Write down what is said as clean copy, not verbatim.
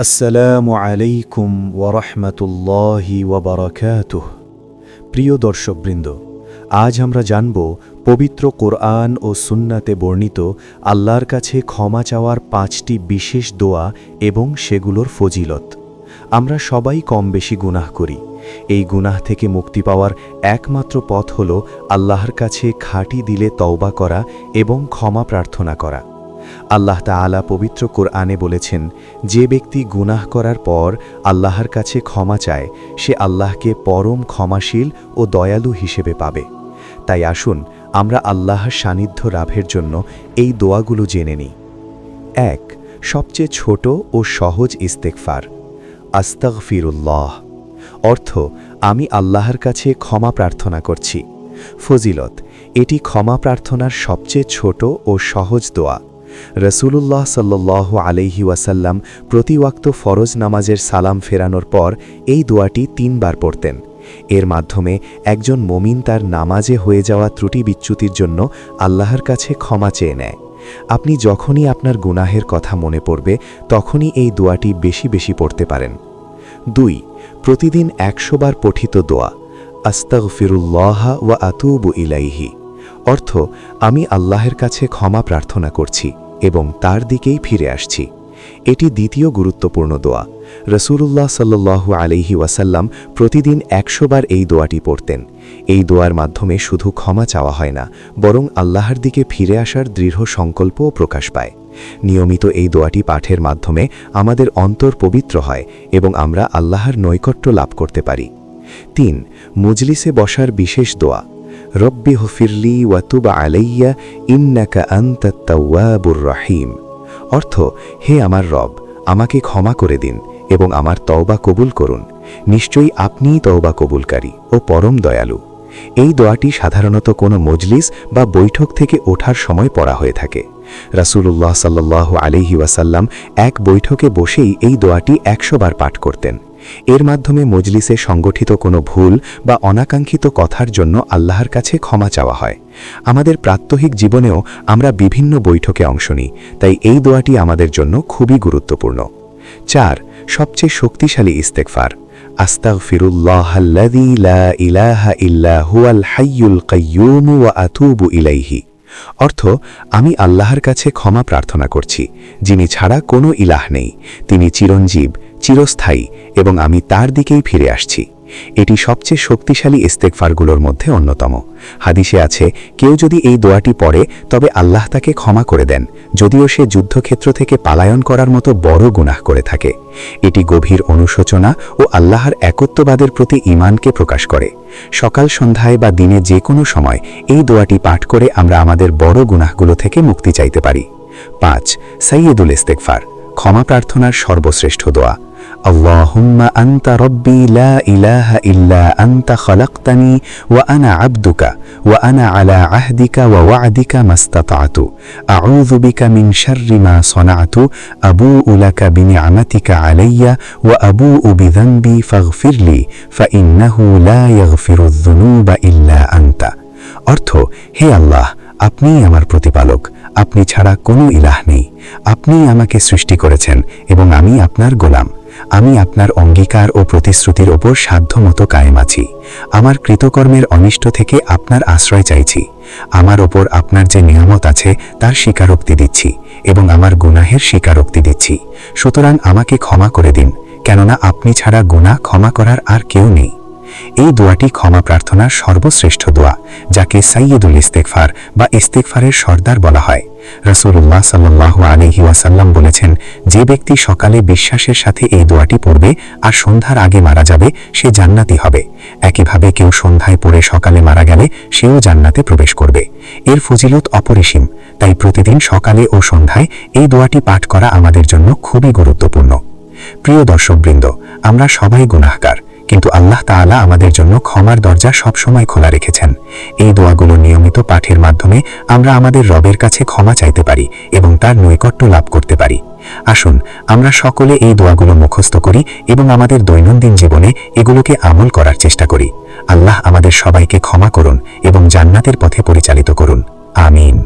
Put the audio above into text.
আসসালামু আলাইকুম ওয়ারহমাতুল্লাহি ওয়াবারাকাতুহ। প্রিয় দর্শকবৃন্দ, আজ আমরা জানব পবিত্র কোরআন ও সুন্নাতে বর্ণিত আল্লাহর কাছে ক্ষমা চাওয়ার 5টি বিশেষ দোয়া এবং সেগুলোর ফজিলত। আমরা সবাই কম বেশি গুনাহ করি। এই গুনাহ থেকে মুক্তি পাওয়ার একমাত্র পথ হল আল্লাহর কাছে খাঁটি দিলে তওবা করা এবং ক্ষমা প্রার্থনা করা। আল্লাহ তাআলা পবিত্র কোরআনে বলেছেন, যে ব্যক্তি গুনাহ করার পর আল্লাহর কাছে ক্ষমা চায় সে আল্লাহকে পরম ক্ষমাশীল ও দয়ালু হিসেবে পাবে। তাই আসুন আমরা আল্লাহর সান্নিধ্য লাভের জন্য এই দোয়াগুলো জেনে নিই। 1. সবচেয়ে ছোট ও সহজ ইস্তেগফার, আস্তাগফিরুল্লাহ। অর্থ, আমি আল্লাহর কাছে ক্ষমা প্রার্থনা করছি। ফজিলত, এটি ক্ষমা প্রার্থনার সবচেয়ে ছোট ও সহজ দোয়া। রাসূলুল্লাহ সাল্লাল্লাহু আলাইহি ওয়াসাল্লাম প্রতি ওয়াক্ত ফরজ নামাজের সালাম ফেরানোর পর এই দোয়াটি 3 বার পড়তেন। এর মাধ্যমে একজন মুমিন তার নামাজে হয়ে যাওয়া ত্রুটি বিচ্যুতির জন্য আল্লাহর কাছে ক্ষমা চেয়ে নেয়। আপনি যখনই আপনার গুনাহের কথা মনে পড়বে তখনই এই দোয়াটি বেশি বেশি পড়তে পারেন। 2. প্রতিদিন 100 বার পঠিত দোয়া, আস্তাগফিরুল্লাহ ওয়া আতুবু ইলাইহি। অর্থ, আমি আল্লাহর কাছে ক্ষমা প্রার্থনা করছি এবং তার দিকেই ফিরে আসছি। এটি দ্বিতীয় গুরুত্বপূর্ণ দোয়া। রাসূলুল্লাহ সাল্লাল্লাহু আলাইহি ওয়াসাল্লাম প্রতিদিন 100 বার এই দোয়াটি পড়তেন। এই দোয়ার মাধ্যমে শুধু ক্ষমা চাওয়া হয় না, বরং আল্লাহর দিকে ফিরে আসার দৃঢ় সংকল্পও প্রকাশ পায়। নিয়মিত এই দোয়াটি পাঠের মাধ্যমে আমাদের অন্তর পবিত্র হয় এবং আমরা আল্লাহর নৈকট্য লাভ করতে পারি। 3. মজলিসে বসার বিশেষ দোয়া, রব্বি গফিরলি ওয়া তুব আলাইয়া ইন্নাকা আনতাত তাওয়াবুর রহিম। অর্থ, হে আমার রব, আমাকে ক্ষমা করে দিন এবং আমার তওবা কবুল করুন। নিশ্চয়ই আপনিই তওবা কবুলকারী ও পরম দয়ালু। এই দোয়াটি সাধারণত কোনো মজলিস বা বৈঠক থেকে ওঠার সময় পড়া হয়ে থাকে। রাসূলুল্লাহ সাল্লাল্লাহু আলাইহি ওয়াসাল্লাম এক বৈঠকে বসেই এই দোয়াটি 100 বার পাঠ করতেন। এর মাধ্যমে মজলিসে সংগঠিত কোনো ভুল বা অনাকাঙ্ক্ষিত কথার জন্য আল্লাহর কাছে ক্ষমা চাওয়া হয়। আমাদের প্রাত্যহিক জীবনেও আমরা বিভিন্ন বৈঠকে অংশ নিই, তাই এই দোয়াটি আমাদের জন্য খুবই গুরুত্বপূর্ণ। 4. সবচেয়ে শক্তিশালী ইস্তেগফার, আস্তাগফিরুল্লাহাল্লাযী লা ইলাহা ইল্লা হুয়াল হাইয়ুল কাইয়্যুম ওয়া আতুবু ইলাইহি। অর্থ, আমি আল্লাহর কাছে ক্ষমা প্রার্থনা করছি, যিনি ছাড়া কোনো ইলাহ নেই। তিনি চিরঞ্জীব, চিরস্থায়ী এবং আমি তার দিকেই ফিরে আসছি। এটি সবচেয়ে শক্তিশালী ইস্তেগফারগুলোর মধ্যে অন্যতম। হাদিসে আছে, কেউ যদি এই দোয়াটি পড়ে তবে আল্লাহ তাকে ক্ষমা করে দেন, যদিও সে যুদ্ধক্ষেত্র থেকে পালায়ন করার মতো বড় গুনাহ করে থাকে। এটি গভীর অনুশোচনা ও আল্লাহর একত্ববাদের প্রতি ঈমানকে প্রকাশ করে। সকাল সন্ধ্যায় বা দিনে যে কোনো সময় এই দোয়াটি পাঠ করে আমরা আমাদের বড় গুনাহগুলো থেকে মুক্তি চাইতে পারি। 5. সাইয়্যিদুল ইস্তেগফার, ক্ষমা প্রার্থনার সর্বশ্রেষ্ঠ দোয়া, আল্লাহুম্মা আনতা রব্বি লা ইলাহা ইল্লা আনতা খালাকতানি ওয়া আনা আবদুকা ওয়া আনা আলা আহদিকা ওয়া ওয়া'দিকা মাস্তাতা'তু আউযু বিকা মিন শাররি মা সানা'তু আবুউ লাকা বিনি'মাতিকা আলাইয়া ওয়া আবুউ বিযানবি ফাগফিরলি ফাইন্নাহু লা ইয়াগফিরুয যুনুবা ইল্লা আনতা। অর্থ, হে আল্লাহ, আপনিই আমার প্রতিপালক, আপনি ছাড়া কোনো ইলাহ নেই। আপনিই আমাকে সৃষ্টি করেছেন এবং আমি আপনার গোলাম। আমি আপনার অঙ্গীকার ও প্রতিশ্রুতির ওপর সাধ্যমতো কায়েম আছি। আমার কৃতকর্মের অনিষ্ট থেকে আপনার আশ্রয় চাইছি। আমার ওপর আপনার যে নিয়ামত আছে তার স্বীকারোক্তি দিচ্ছি এবং আমার গুনাহের স্বীকারোক্তি দিচ্ছি। সুতরাং আমাকে ক্ষমা করে দিন, কেননা আপনি ছাড়া গুনাহ ক্ষমা করার আর কেউ নেই। এই দোয়াটি ক্ষমা প্রার্থনার সর্বশ্রেষ্ঠ দোয়া, যাকে সাইয়্যিদুল ইস্তেগফার বা ইস্তেগফারের সর্দার বলা হয়। রাসূলুল্লাহ সাল্লাল্লাহু আলাইহি ওয়াসাল্লাম বলেছেন, যে ব্যক্তি সকালে বিশ্বাসের সাথে এই দোয়াটি পড়বে আর সন্ধ্যার আগে মারা যাবে সে জান্নাতি হবে। একইভাবে কেউ সন্ধ্যায় পড়ে সকালে মারা গেলে সেও জান্নাতে প্রবেশ করবে। এর ফজিলত অপরিসীম, তাই প্রতিদিন সকালে ও সন্ধ্যায় এই দোয়াটি পাঠ করা আমাদের জন্য খুবই গুরুত্বপূর্ণ। প্রিয় দর্শকবৃন্দ, আমরা সবাই গুনাহগার, কিন্তু আল্লাহ তাআলা আমাদের জন্য ক্ষমার দরজা সবসময় খোলা রেখেছেন। এই দোয়াগুলো নিয়মিত পাঠের মাধ্যমে আমরা আমাদের রবের কাছে ক্ষমা চাইতে পারি এবং তার নৈকট্য লাভ করতে পারি। আসুন আমরা সকলে এই দোয়াগুলো মুখস্থ করি এবং আমাদের দৈনন্দিন জীবনে এগুলোকে আমল করার চেষ্টা করি। আল্লাহ আমাদের সবাইকে ক্ষমা করুন এবং জান্নাতের পথে পরিচালিত করুন। আমিন।